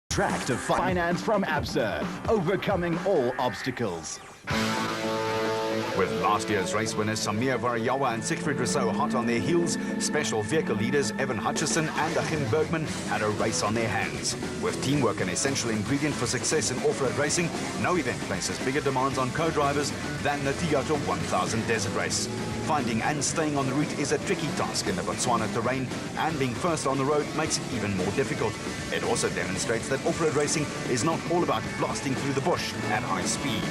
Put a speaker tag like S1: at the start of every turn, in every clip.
S1: Track to finance from ABSA, overcoming all obstacles.
S2: With last year's race winners Samir Varayawa and Siegfried Rousseau hot on their heels, special vehicle leaders Evan Hutchison and Achim Bergman had a race on their hands. With teamwork an essential ingredient for success in off-road racing, no event places bigger demands on co-drivers than the Toyota 1000 Desert Race. Finding and staying on the route is a tricky task in the Botswana terrain, and being first on the road makes it even more difficult. It also demonstrates that off-road racing is not all about blasting through the bush at high speed.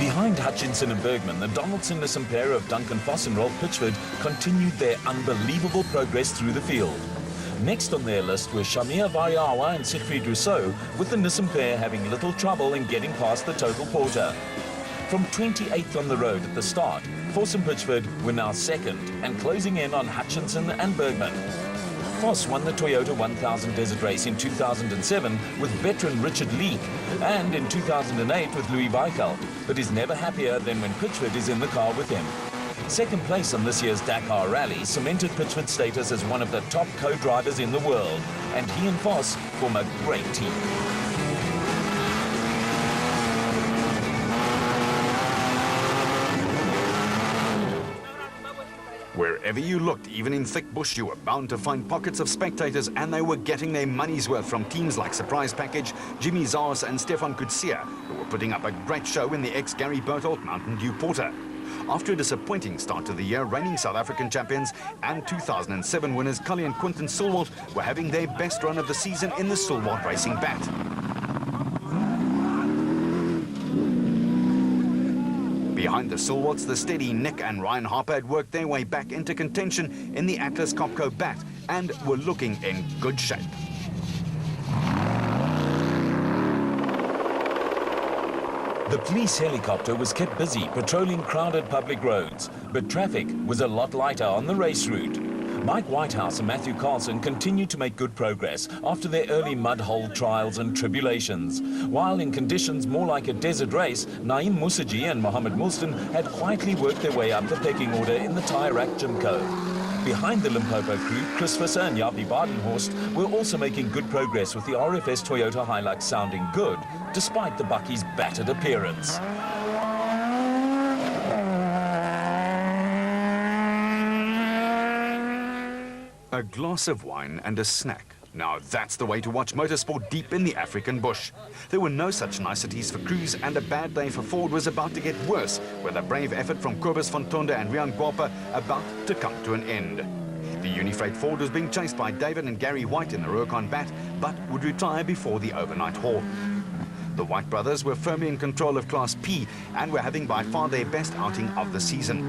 S3: Behind Hutchinson and Bergman, the Donaldson-Nissan pair of Duncan Foss and Rolf Pitchford continued their unbelievable progress through the field. Next on their list were Shamir Varayawa and Siegfried Rousseau, with the Nissan pair having little trouble in getting past the total porter. From 28th on the road at the start, Foss and Pitchford were now second and closing in on Hutchinson and Bergman. Foss won the Toyota 1000 Desert Race in 2007 with veteran Richard Leek and in 2008 with Louis Weichelt, but is never happier than when Pitchford is in the car with him. Second place on this year's Dakar Rally cemented Pitchford's status as one of the top co-drivers in the world, and he and Foss form a great team.
S2: Wherever you looked, even in thick bush, you were bound to find pockets of spectators, and they were getting their money's worth from teams like Surprise Package, Jimmy Zaas and Stefan Kutsia, who were putting up a great show in the ex-Gary Berthold Mountain Dew Porter. After a disappointing start to the year, reigning South African champions and 2007 winners Cully and Quinton Silwalt were having their best run of the season in the Silwalt Racing Bat. Behind the Silwarts, the steady Nick and Ryan Harper had worked their way back into contention in the Atlas Copco Bat and were looking in good shape.
S3: The police helicopter was kept busy patrolling crowded public roads, but traffic was a lot lighter on the race route. Mike Whitehouse and Matthew Carlson continued to make good progress after their early mud hole trials and tribulations. While in conditions more like a desert race, Naeem Musaji and Mohammed Mulston had quietly worked their way up the pecking order in the Tyre Rack Gymco. Behind the Limpopo crew, Chris Visser and Javi Badenhorst were also making good progress with the RFS Toyota Hilux sounding good, despite the Bucky's battered appearance.
S2: A glass of wine and a snack. Now that's the way to watch motorsport deep in the African bush. There were no such niceties for crews, and a bad day for Ford was about to get worse, with a brave effort from Kobus van Tonde and Rian Guapa about to come to an end. The Unifreight Ford was being chased by David and Gary White in the Rurikon Bat, but would retire before the overnight haul. The White brothers were firmly in control of Class P and were having by far their best outing of the season.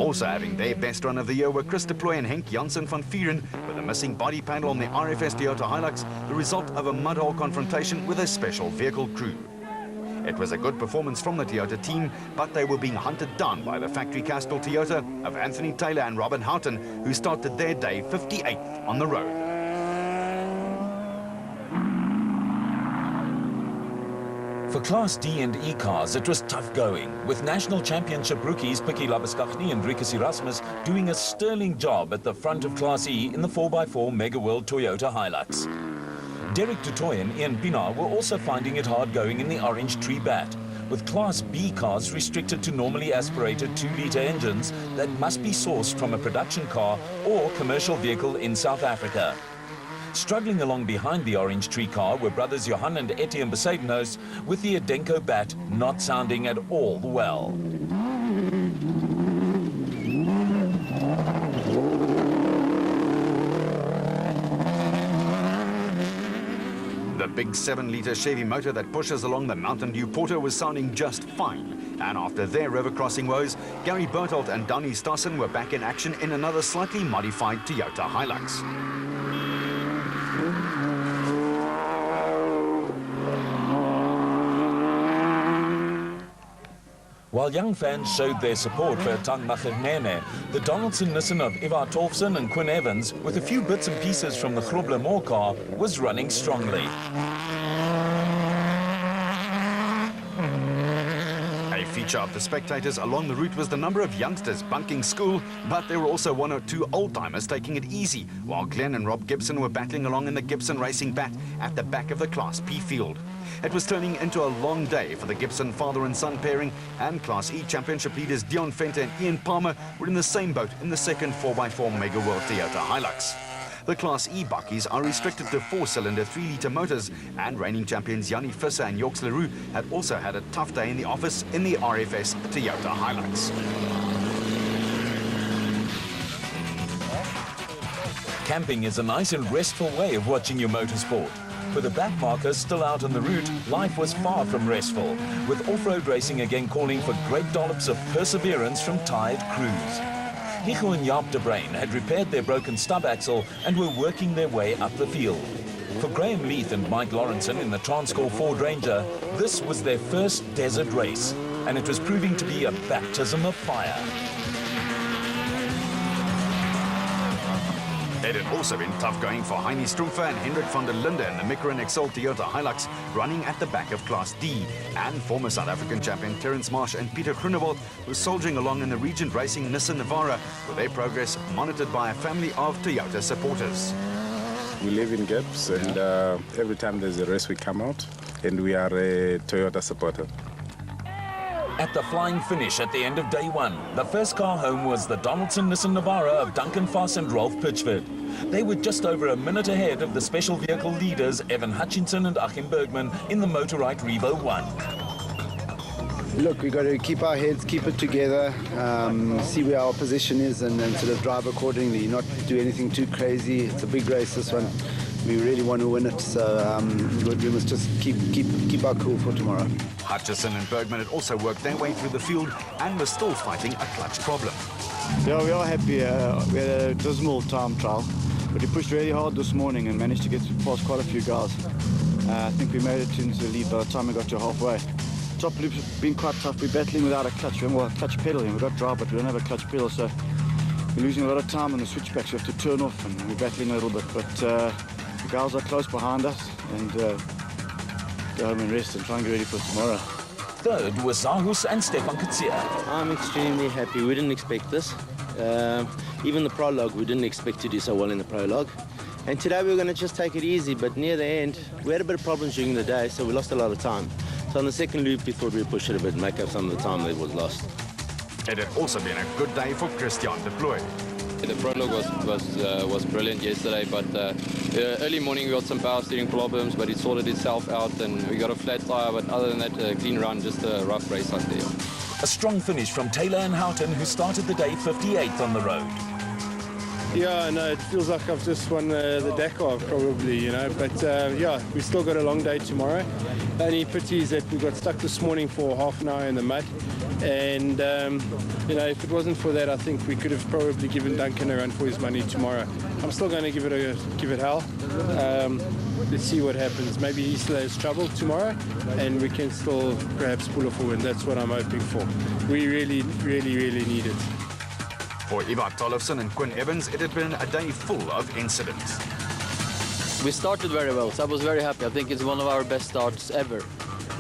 S2: Also having their best run of the year were Chris de Plooy and Henk Janssen van Vieren, with a missing body panel on the RFS Toyota Hilux, the result of a mudhole confrontation with a special vehicle crew. It was a good performance from the Toyota team, but they were being hunted down by the factory Castle Toyota of Anthony Taylor and Robin Houghton, who started their day 58th on the road.
S3: For Class D and E cars, it was tough going, with National Championship rookies Pikkie Labuschagne and Rikus Erasmus doing a sterling job at the front of Class E in the 4x4 Mega World Toyota Hilux. Derek du Toit and Ian Pienaar were also finding it hard going in the Orange Tree Bat, with Class B cars restricted to normally aspirated 2-litre engines that must be sourced from a production car or commercial vehicle in South Africa. Struggling along behind the Orange Tree car were brothers Johan and Etienne Besadenhuis, with the Adenko Bat not sounding at all well.
S2: The big 7-litre Chevy motor that pushes along the Mountain Dew Porter was sounding just fine. And after their river crossing woes, Gary Berthold and Danny Stassen were back in action in another slightly modified Toyota Hilux.
S3: While young fans showed their support for Tang Magernene, the Donaldson-Nissan of Ivar Tolfsen and Quinn Evans, with a few bits and pieces from the Grobler Moore car, was running strongly.
S2: A feature of the spectators along the route was the number of youngsters bunking school, but there were also one or two old-timers taking it easy, while Glenn and Rob Gibson were battling along in the Gibson Racing Bat at the back of the Class P field. It was turning into a long day for the Gibson father and son pairing, and Class E championship leaders Dion Fenter and Ian Palmer were in the same boat in the second 4x4 Mega World Toyota Hilux. The Class E bakkies are restricted to 4-cylinder 3-litre motors, and reigning champions Yanni Visser and Yorks Leroux had also had a tough day in the office in the RFS Toyota Hilux.
S3: Camping is a nice and restful way of watching your motorsport. For the backmarkers still out on the route, life was far from restful, with off-road racing again calling for great dollops of perseverance from tired crews. Hicho and Jaap de Bruin had repaired their broken stub axle and were working their way up the field. For Graham Leith and Mike Lawrenson in the Transcore Ford Ranger, this was their first desert race, and it was proving to be a baptism of fire.
S2: It had also been tough going for Heini Strumpfer and Hendrik van der Linde in the Micron Excel Toyota Hilux, running at the back of Class D, and former South African champion Terence Marsh and Peter Groenewald were soldiering along in the Regent Racing Nissan Navara, with their progress monitored by a family of Toyota supporters.
S4: We live in Gibbs, and every time there's a race we come out, and we are a Toyota supporter.
S3: At the flying finish at the end of day one, the first car home was the Donaldson Nissan Navara of Duncan Foss and Rolf Pitchford. They were just over a minute ahead of the special vehicle leaders Evan Hutchinson and Achim Bergman in the Motorite Revo 1.
S5: Look, we've got to keep our heads, keep it together, see where our position is and sort of drive accordingly, not do anything too crazy. It's a big race, this one. We really want to win it, so we must just keep our cool for tomorrow.
S2: Hutchison and Bergman had also worked their way through the field and were still fighting a clutch problem.
S6: Yeah, we are happy. We had a dismal time trial, but we pushed really hard this morning and managed to get past quite a few guys. I think we made it into the lead by the time we got to halfway. Top loop's been quite tough. We're battling without a clutch. We haven't got a clutch pedal in. We've got drive, but we don't have a clutch pedal, so we're losing a lot of time on the switchbacks. We have to turn off, and we're battling a little bit. But the guys are close behind us, and go home and rest and try and get ready for tomorrow.
S3: Third was Zahus and Stefan Kutsia.
S7: I'm extremely happy. We didn't expect this. Even the prologue, we didn't expect to do so well in the prologue. And today we were going to just take it easy, but near the end, we had a bit of problems during the day, so we lost a lot of time. So on the second loop, we thought we'd push it a bit and make up some of the time that was lost.
S2: It had also been a good day for Christian de Plooy.
S8: The prologue was brilliant yesterday, but early morning we got some power steering problems, but it sorted itself out and we got a flat tire. But other than that, a clean run, just a rough race out there.
S3: A strong finish from Taylor and Houghton, who started the day 58th on the road.
S9: Yeah, no, it feels like I've just won the Dakar probably, you know, but yeah, we've still got a long day tomorrow. The only pity is that we got stuck this morning for half an hour in the mud, and you know, if it wasn't for that, I think we could have probably given Duncan a run for his money tomorrow. I'm still going to give it hell. Let's see what happens. Maybe he still has trouble tomorrow, and we can still perhaps pull off a win. That's what I'm hoping for. We really, really, really need it.
S2: For Ivar Tollefsen and Quinn Evans, it had been a day full of incidents.
S10: We started very well, so I was very happy. I think it's one of our best starts ever.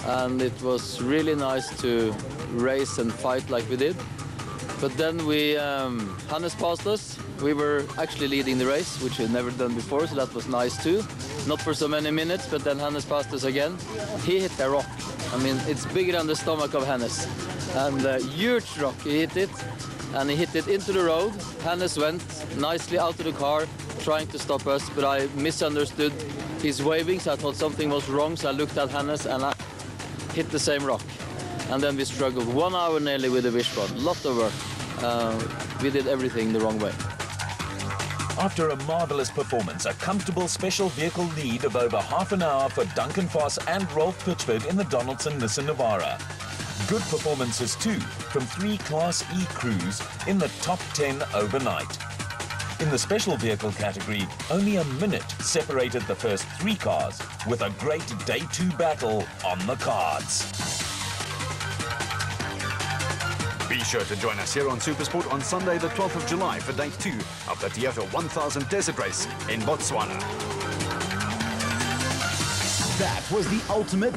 S10: And it was really nice to race and fight like we did. But then Hannes passed us. We were actually leading the race, which we've never done before, so that was nice too. Not for so many minutes, but then Hannes passed us again. He hit a rock. I mean, it's bigger than the stomach of Hannes. And a huge rock, he hit it. And he hit it into the road. Hannes went nicely out of the car, trying to stop us, but I misunderstood his waving, so I thought something was wrong, so I looked at Hannes and I hit the same rock. And then we struggled 1 hour nearly with the wishbone. Lot of work. We did everything the wrong way.
S3: After a marvellous performance, a comfortable special vehicle lead of over half an hour for Duncan Foss and Rolf Pitchford in the Donaldson Nissan Navara. Good performances too from 3 Class E crews in the top 10 overnight. In the special vehicle category, only a minute separated the first 3 cars, with a great day 2 battle on the cards.
S2: sure to join us here on Supersport on Sunday the 12th of July for day 2 of the Toyota 1000 Desert Race in Botswana.
S1: That was the ultimate